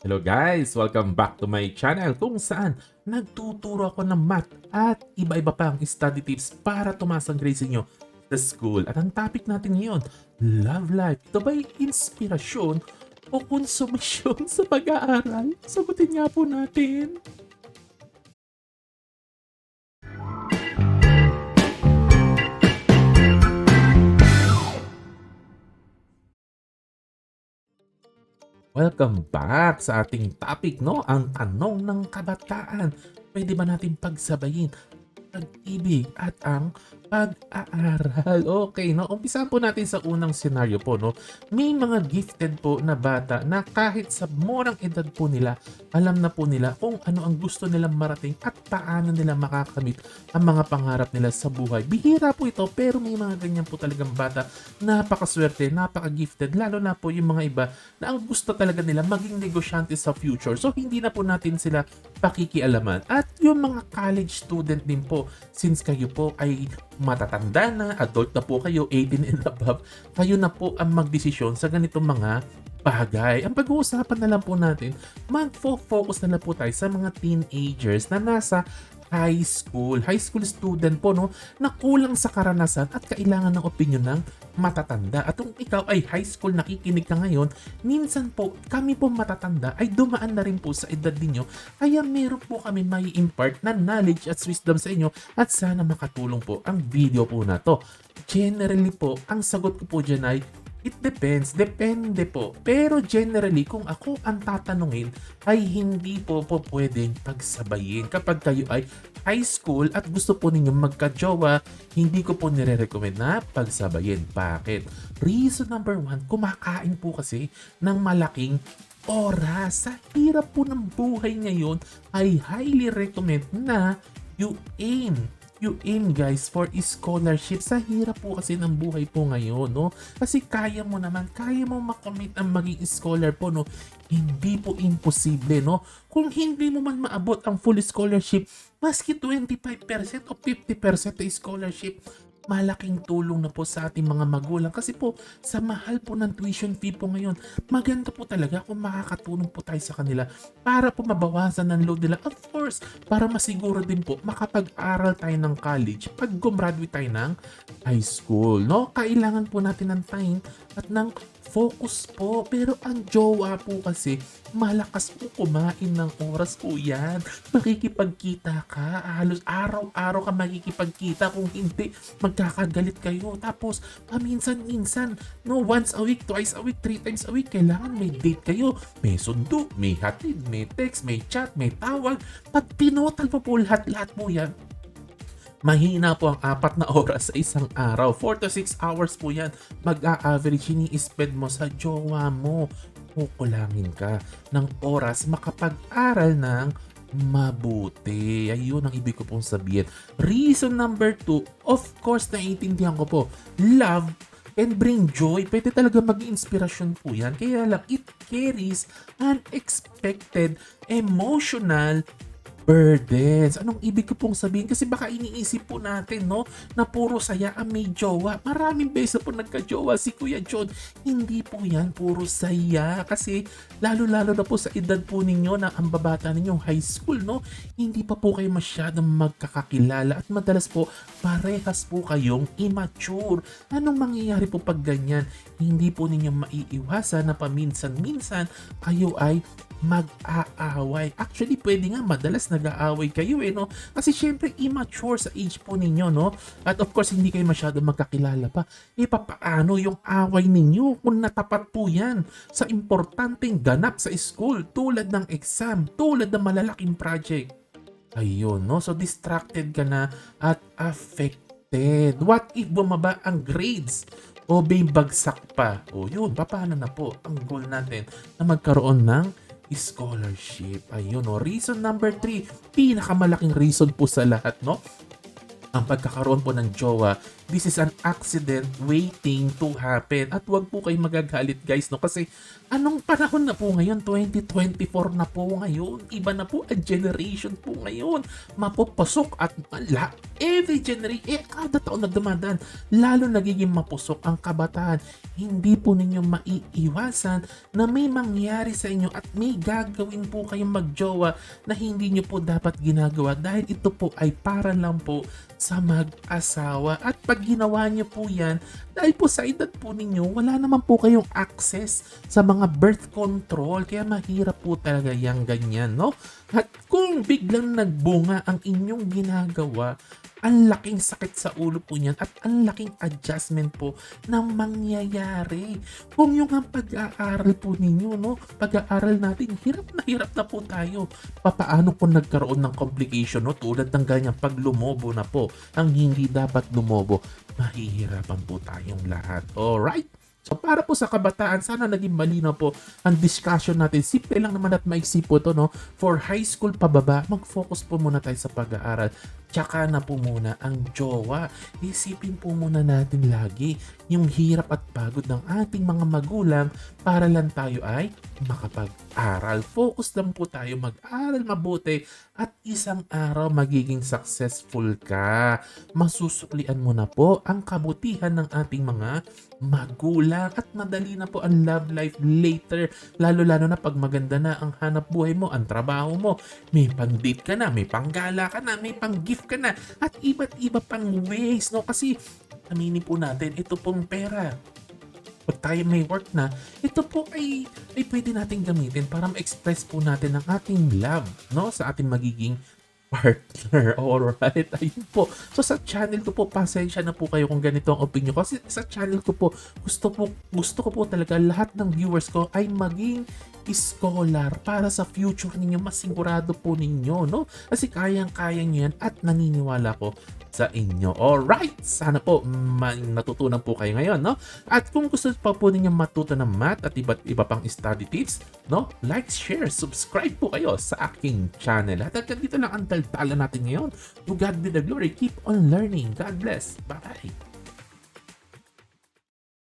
Hello guys! Welcome back to my channel kung saan nagtuturo ako ng math at iba-iba pang study tips para tumaas ang grades niyo sa school. At ang topic natin ngayon, love life. Ito ba'y inspirasyon o konsumisyon sa pag-aaral? Sagutin nga po natin. Welcome back sa ating topic, no? Ang tanong ng kabataan. Pwede ba natin pagsabayin pag-ibig at ang pag-aaral? Okay, no? Umpisahan po natin sa unang senaryo po, no? May mga gifted po na bata na kahit sa murang edad po nila, alam na po nila kung ano ang gusto nilang marating at paano nila makakamit ang mga pangarap nila sa buhay. Bihira po ito, pero may mga ganyan po talagang bata. Napakaswerte, napaka-gifted, lalo na po yung mga iba na ang gusto talaga nila maging negosyante sa future. So, hindi na po natin sila pakikialaman. At yung mga college student din po, since kayo po ay matatanda na, adult na po kayo, 18 and above, kayo na po ang magdesisyon sa ganitong mga bagay. Ang pag-uusapan na lang po natin, mag-focus na lang po tayo sa mga teenagers na nasa high school student po, no, na kulang sa karanasan at kailangan ng opinion ng matatanda. At kung ikaw ay high school nakikinig ka ngayon, minsan po kami po matatanda ay dumaan na rin po sa edad ninyo, kaya meron po kami may impart na knowledge at wisdom sa inyo at sana makatulong po ang video po na to. Generally po, ang sagot ko po dyan ay it depends. Depende po. Pero generally, kung ako ang tatanungin, ay hindi po pwedeng pagsabayin. Kapag kayo ay high school at gusto po ninyong magka-jowa, hindi ko po nire-recommend na pagsabayin. Bakit? Reason number 1, kumakain po kasi ng malaking oras. Sa hirap po ng buhay ngayon, ay highly recommend na you aim guys for scholarship. Sa hirap po kasi ng buhay po ngayon, no? Kasi kaya mo makomit ang maging scholar po, no? Hindi po imposible, no? Kung hindi mo man maabot ang full scholarship, maski 25% o 50% na scholarship, malaking tulong na po sa ating mga magulang. Kasi po, sa mahal po ng tuition fee po ngayon, maganda po talaga kung makakatulong po tayo sa kanila para po mabawasan ng load nila. Of course, para masiguro din po makapag-aral tayo ng college pag gumraduate tayo ng high school, no? Kailangan po natin ng time at ng focus po. Pero ang jowa po kasi, malakas po kumain ng oras po yan. Makikipagkita ka, halos araw-araw ka makikipagkita. Kung hindi, magkakagalit kayo. Tapos, paminsan-minsan, no, once a week, twice a week, 3 times a week, kailangan may date kayo. May sundo, may hatid, may text, may chat, may tawag. Pag pinotal mo po lahat-lahat po yan, mahina po ang 4 na oras sa isang araw. 4 to 6 hours po yan. Mag-a-average ini-spend mo sa jowa mo. Kukulangin ka ng oras makapag-aral ng mabuti. Ayun ang ibig ko pong sabihin. Reason number 2, of course, naiintindihan ko po. Love can bring joy. Pwede talaga maging inspirasyon po yan. Kaya lang, it carries unexpected emotional burdens. Anong ibig ko pong sabihin? Kasi baka iniisip po natin, no, na puro saya ang may jowa. Maraming beses po nagka-jowa si Kuya John. Hindi po yan puro saya. Kasi lalo-lalo na po sa edad po ninyo na ang babata ninyong high school, no, hindi pa po kayo masyadong magkakakilala at madalas po parehas po kayong immature. Anong mangyayari po pag ganyan? Hindi po ninyo maiiwasan na paminsan-minsan kayo ay mag-aaway. Actually, pwede nga madalas nag-aaway kayo, no? Kasi syempre immature sa age po ninyo, no? At of course, hindi kayo masyado magkakilala pa. Papaano yung away ninyo kung natapat po yan sa importanteng ganap sa school, tulad ng exam, tulad ng malalaking project. Ayun, no? So, distracted ka na at affected. What if bumaba ang grades? O may bagsak pa? O yun, paano na po ang goal natin na magkaroon ng scholarship? Ayun, no? Reason number 3, pinakamalaking reason po sa lahat, no? Ang pagkakaroon po ng jowa, This is an accident waiting to happen. At wag po kayo magagalit guys, no? Kasi anong panahon na po ngayon? 2024 na po ngayon. Iba na po ang generation po ngayon. Mapupasok at every generation, kada taon na dumadaan, lalo nagiging mapusok ang kabataan. Hindi po ninyo maiiwasan na may mangyari sa inyo at may gagawin po kayong magjowa na hindi nyo po dapat ginagawa dahil ito po ay para lang po sa mag-asawa. At pag ginawa nyo po yan, dahil po sa edad po ninyo, wala naman po kayong access sa mga birth control. Kaya mahirap po talaga yung ganyan, no? At kung biglang nagbunga ang inyong ginagawa, ang laking sakit sa ulo po niyan at ang laking adjustment po na mangyayari. Kung yung ang pag-aaral po ninyo, no? Pag-aaral natin, hirap na po tayo. Papaano kung nagkaroon ng complication, no? Tulad ng ganyan, pag lumobo na po, ang hindi dapat lumobo, mahihirapan po tayong lahat. Alright? So para po sa kabataan, sana naging malinaw po ang discussion natin. Simple lang naman at maiksi po to, no? For high school pababa, mag-focus po muna tayo sa pag-aaral. Tsaka na po muna ang jowa. Isipin po muna natin lagi yung hirap at pagod ng ating mga magulang para lang tayo ay makapag-aral. Focus lang po tayo mag-aral mabuti at isang araw magiging successful ka. Masusuklian mo na po ang kabutihan ng ating mga magulang at madali na po ang love life later, lalo-lalo na pag maganda na ang hanap buhay mo, ang trabaho mo, may pang-date ka na, may panggala ka na, may pang-gift ka na, at iba't iba pang ways, no? Kasi aminin po natin, ito pong pera, pag tayo may work na, ito po ay pwede natin gamitin para ma-express po natin ang ating love, no? Sa ating magiging partner. Alright, ayun po. So sa channel ko po, pasensya na po kayo kung ganito ang opinion ko. Kasi sa channel ko po, gusto ko po talaga lahat ng viewers ko ay maging scholar para sa future ninyo. Masigurado po ninyo, no? Kasi kayang-kaya nyo yan at naniniwala ko sa inyo. Alright, sana po natutunan po kayo ngayon, no? At kung gusto pa po ninyo matuto ng math at iba't iba pang study tips, no? Like, share, subscribe po kayo sa aking channel. At hanggang dito lang ang taltala natin ngayon. To God be the glory. Keep on learning. God bless. Bye-bye.